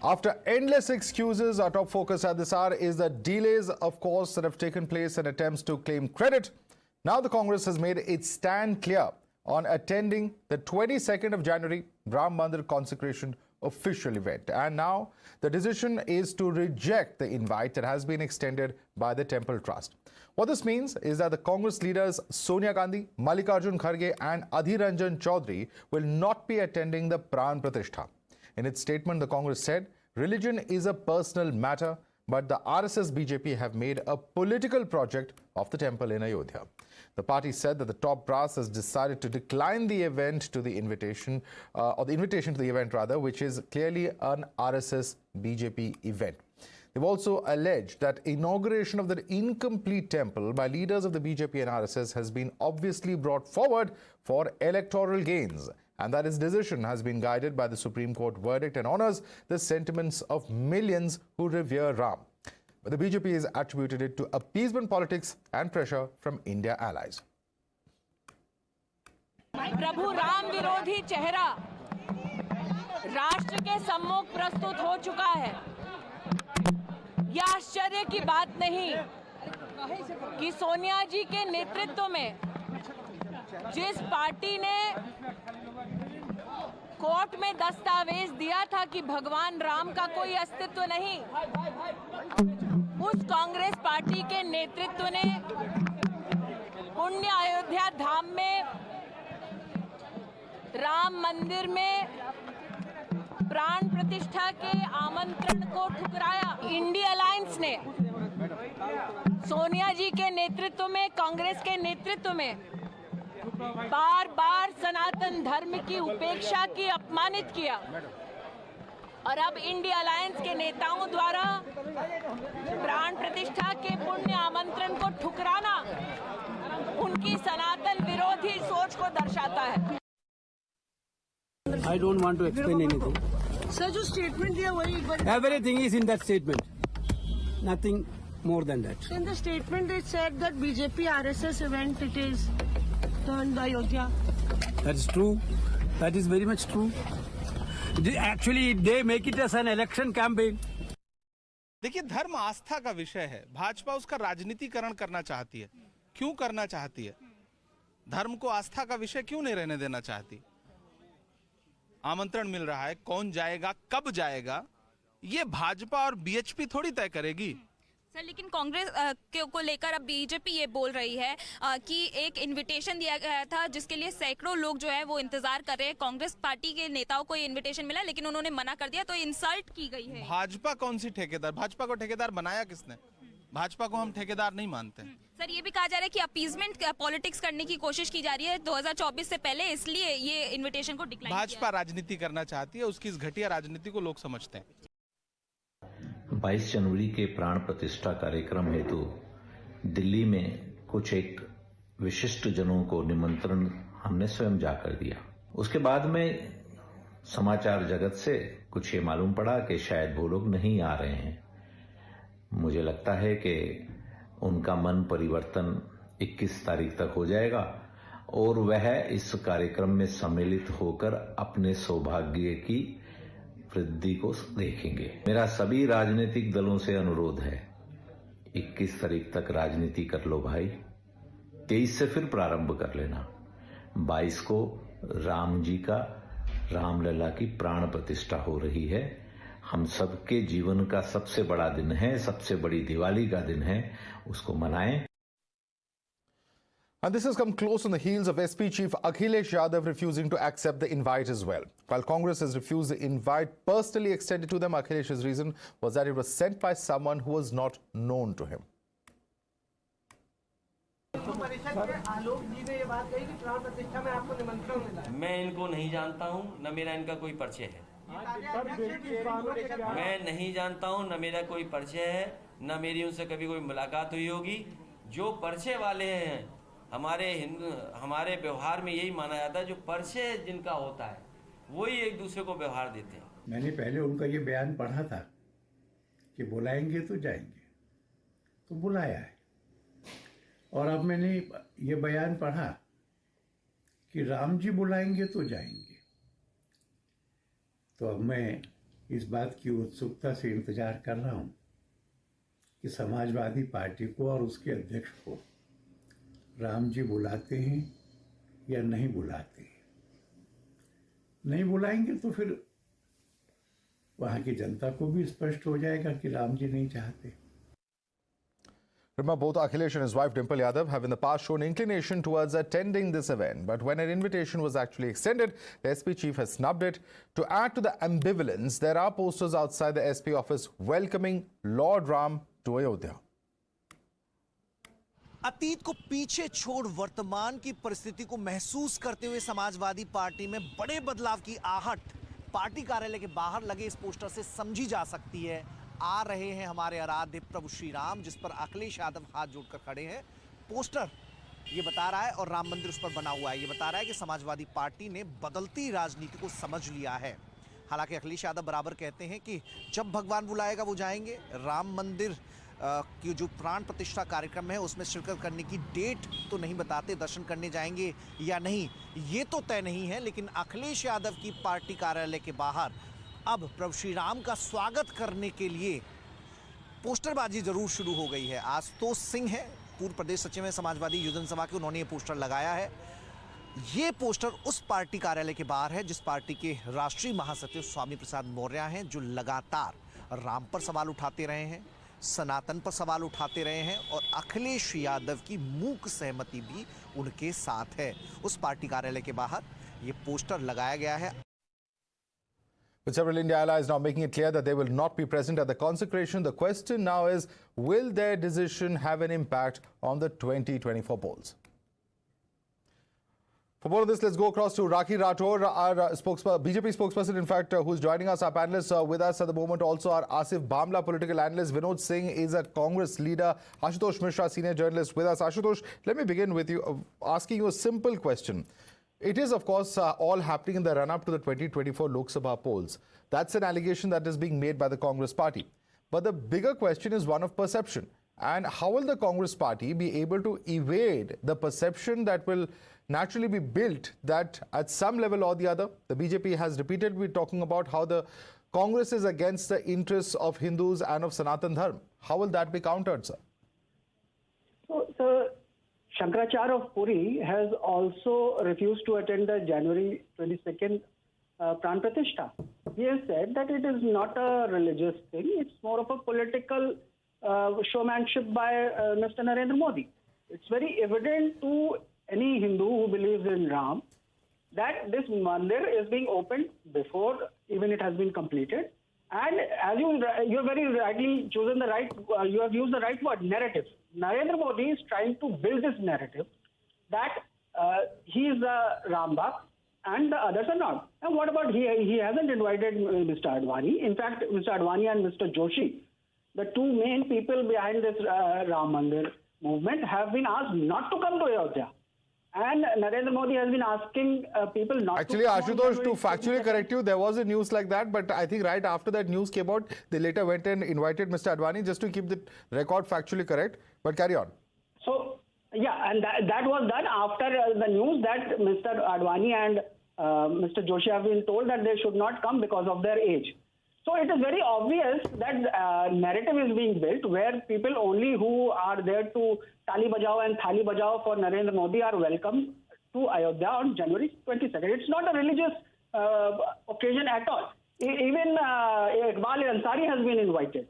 After endless excuses, our top focus at this hour is the delays, of course, that have taken place in attempts to claim credit. Now the Congress has made its stand clear on attending the 22nd of January Ram Mandir consecration official event. And now the decision is to reject the invite that has been extended by the Temple Trust. What this means is that the Congress leaders Sonia Gandhi, Mallikarjun Kharge and Adhir Ranjan Chaudhary will not be attending the Pran Pratishtha. In its statement, the Congress said, religion is a personal matter, but the RSS BJP have made a political project of the temple in Ayodhya. The party said that the top brass has decided to decline the event to the invitation, or the invitation to the event rather, which is clearly an RSS BJP event. They've also alleged that inauguration of the incomplete temple by leaders of the BJP and RSS has been obviously brought forward for electoral gains, and that its decision has been guided by the Supreme Court verdict and honors the sentiments of millions who revere Ram. But the BJP has attributed it to appeasement politics and pressure from India allies. प्रभु राम विरोधी चेहरा राष्ट्र के सम्मुख प्रस्तुत हो चुका है। यह आश्चर्य की बात नहीं कि सोनिया जी के नेतृत्व में जिस पार्टी ने कोर्ट में दस्तावेज दिया था कि भगवान राम का कोई अस्तित्व नहीं, उस कांग्रेस पार्टी के नेतृत्व ने पुण्य अयोध्या धाम में राम मंदिर में प्राण प्रतिष्ठा के आमंत्रण को ठुकराया। इंडिया अलायंस ने सोनिया जी के नेतृत्व में, कांग्रेस के नेतृत्व में बार बार सनातन धर्म की उपेक्षा की, अपमानित किया, और अब इंडिया अलायंस के नेताओं द्वारा प्राण प्रतिष्ठा के पुण्य आमंत्रण को ठुकराना उनकी सनातन विरोधी सोच को दर्शाता है। I don't want to explain anything. Sir जो स्टेटमेंट दिया वही एक बार Everything is in that statement. Nothing more than that. in the statement it said that BJP RSS event it is turned Ayodhya. That is true. That is very much true. Actually, they make it as an election campaign. देखिए, धर्म आस्था का विषय है। भाजपा उसका राजनीतिकरण करना चाहती है। क्यों करना चाहती है? धर्म को आस्था का विषय क्यों नहीं रहने देना चाहती? आमंत्रण मिल रहा है, कौन जाएगा, कब जाएगा, ये भाजपा और बीएचपी थोड़ी तय करेगी। सर, लेकिन कांग्रेस को लेकर अब बीजेपी ये बोल रही है कि एक इनविटेशन दिया गया था जिसके लिए सैकड़ों लोग जो है वो इंतजार कर रहे हैं। कांग्रेस पार्टी के नेताओं को ये इनविटेशन मिला लेकिन उन्होंने मना कर दिया, तो इंसल्ट की गई है। भाजपा कौन सी ठेकेदार? भाजपा को ठेकेदार बनाया किसने? भाजपा को हम ठेकेदार नहीं मानते। सर, ये भी कहा जा रहा है कि अपीजमेंट पॉलिटिक्स करने की कोशिश की जा रही है 2024 से पहले, इसलिए ये इन्विटेशन को डिक्लाइन किया। भाजपा राजनीति करना चाहती है, उसकी इस घटिया राजनीति को लोग समझते हैं। 22 जनवरी के प्राण प्रतिष्ठा कार्यक्रम हेतु दिल्ली में कुछ एक विशिष्ट जनों को निमंत्रण हमने स्वयं जाकर दिया। उसके बाद में समाचार जगत से कुछ ये मालूम पड़ा कि शायद वो लोग नहीं आ रहे हैं। मुझे लगता है कि उनका मन परिवर्तन 21 तारीख तक हो जाएगा और वह इस कार्यक्रम में सम्मिलित होकर अपने सौभाग्य की वृद्धि को देखेंगे। मेरा सभी राजनीतिक दलों से अनुरोध है, 21 तारीख तक राजनीति कर लो भाई, 23 से फिर प्रारंभ कर लेना। 22 को राम जी का, रामलला की प्राण प्रतिष्ठा हो रही है। हम सबके जीवन का सबसे बड़ा दिन है, सबसे बड़ी दिवाली का दिन है, उसको मनाएं। And this has come close on the heels of SP Chief Akhilesh Yadav refusing to accept the invite as well. While Congress has refused the invite personally extended to them, Akhilesh's reason was that it was sent by someone who was not known to him. मैं इनको नहीं जानता हूं, न मेरा इनका कोई परिचय है। मैं नहीं जानता हूं, न मेरा कोई परिचय है, न मेरी उनसे कभी कोई मुलाकात हुई होगी। जो परिचय वाले हैं, हमारे व्यवहार में यही माना जाता है, जो परिचय जिनका होता है वही एक दूसरे को व्यवहार देते हैं। मैंने पहले उनका ये बयान पढ़ा था कि बुलाएंगे तो जाएंगे, तो बुलाया है। और अब मैंने ये बयान पढ़ा कि राम जी बुलाएंगे तो जाएंगे, तो अब मैं इस बात की उत्सुकता से इंतजार कर रहा हूं कि समाजवादी पार्टी को और उसके अध्यक्ष को राम जी बुलाते हैं या नहीं बुलाते हैं। नहीं बुलाएंगे तो फिर वहां की जनता को भी स्पष्ट हो जाएगा कि राम जी नहीं चाहते। Remember, both Akhilesh and his wife Dimple Yadav have in the past shown inclination towards attending this event. But when an invitation was actually extended, the SP chief has snubbed it. To add to the ambivalence, there are posters outside the SP office welcoming Lord Ram to Ayodhya. अतीत को पीछे छोड़ वर्तमान की परिस्थिति को महसूस करते हुए समाजवादी पार्टी में बड़े बदलाव की आहट पार्टी कार्यालय के बाहर लगे इस पोस्टर से समझी जा सकती है। आ रहे हैं हमारे आराध्य प्रभु श्री राम, जिस पर अखिलेश यादव हाथ जोड़कर खड़े हैं। पोस्टर ये बता रहा है और राम मंदिर उस पर बना हुआ है, ये बता रहा है कि समाजवादी पार्टी ने बदलती राजनीति को समझ लिया है। हालांकि अखिलेश यादव बराबर कहते हैं कि जब भगवान बुलाएगा वो जाएंगे। राम मंदिर की जो प्राण प्रतिष्ठा कार्यक्रम है उसमें शिरकत करने की डेट तो नहीं बताते, दर्शन करने जाएंगे या नहीं ये तो तय नहीं है। लेकिन अखिलेश यादव की पार्टी कार्यालय के बाहर अब प्रभु श्री राम का स्वागत करने के लिए पोस्टरबाजी जरूर शुरू हो गई है। आशुतोष सिंह है, पूर्व प्रदेश सचिव है समाजवादी युवजन सभा के, उन्होंने ये पोस्टर लगाया है। ये पोस्टर उस पार्टी कार्यालय के बाहर है जिस पार्टी के राष्ट्रीय महासचिव स्वामी प्रसाद मौर्य हैं, जो लगातार राम पर सवाल उठाते रहे हैं, सनातन पर सवाल उठाते रहे हैं और अखिलेश यादव की मूक सहमति भी उनके साथ है। उस पार्टी कार्यालय के बाहर ये पोस्टर लगाया गया है। With several India allies now making it clear that they will not be present at the consecration, the question now is, will their decision have an impact on the 2024 polls? For more of this, let's go across to Rakhi Rathore, our BJP spokesperson, in fact, who's joining us. Our panelists with us at the moment also are Asif Bamla, political analyst. Vinod Singh is a Congress leader. Ashutosh Mishra, senior journalist, with us. Ashutosh, let me begin with you, asking you a simple question. It is, of course, all happening in the run-up to the 2024 Lok Sabha polls. That's an allegation that is being made by the Congress party. But the bigger question is one of perception. And how will the Congress party be able to evade the perception that will naturally be built that at some level or the other, the BJP has repeatedly been talking about how the Congress is against the interests of Hindus and of Sanatan Dharma. How will that be countered, sir? So, Shankaracharya of Puri has also refused to attend the January 22nd Pran Pratishtha. He has said that it is not a religious thing, it's more of a political showmanship by Mr. Narendra Modi. It's very evident to any Hindu who believes in Ram that this mandir is being opened before even it has been completed. And as you have very rightly chosen the right, you have used the right word, narrative. Narendra Modi is trying to build this narrative that he is a Ram Bhakt and the others are not. And what about he hasn't invited Mr. Advani. In fact, Mr. Advani and Mr. Joshi, the two main people behind this Ram Mandir movement, have been asked not to come to Ayodhya. And Narendra Modi has been asking people not Actually, to... Actually, Ashutosh, to factually correct you, there was a news like that, but I think right after that news came out, they later went and invited Mr. Advani, just to keep the record factually correct. But carry on. So, yeah, and that was done after the news that Mr. Advani and Mr. Joshi have been told that they should not come because of their age. So it is very obvious that narrative is being built where people only who are there to tali bajao and thali bajao for Narendra Modi are welcome to Ayodhya on January 22nd. It's not a religious occasion at all. Even Iqbal Ansari has been invited.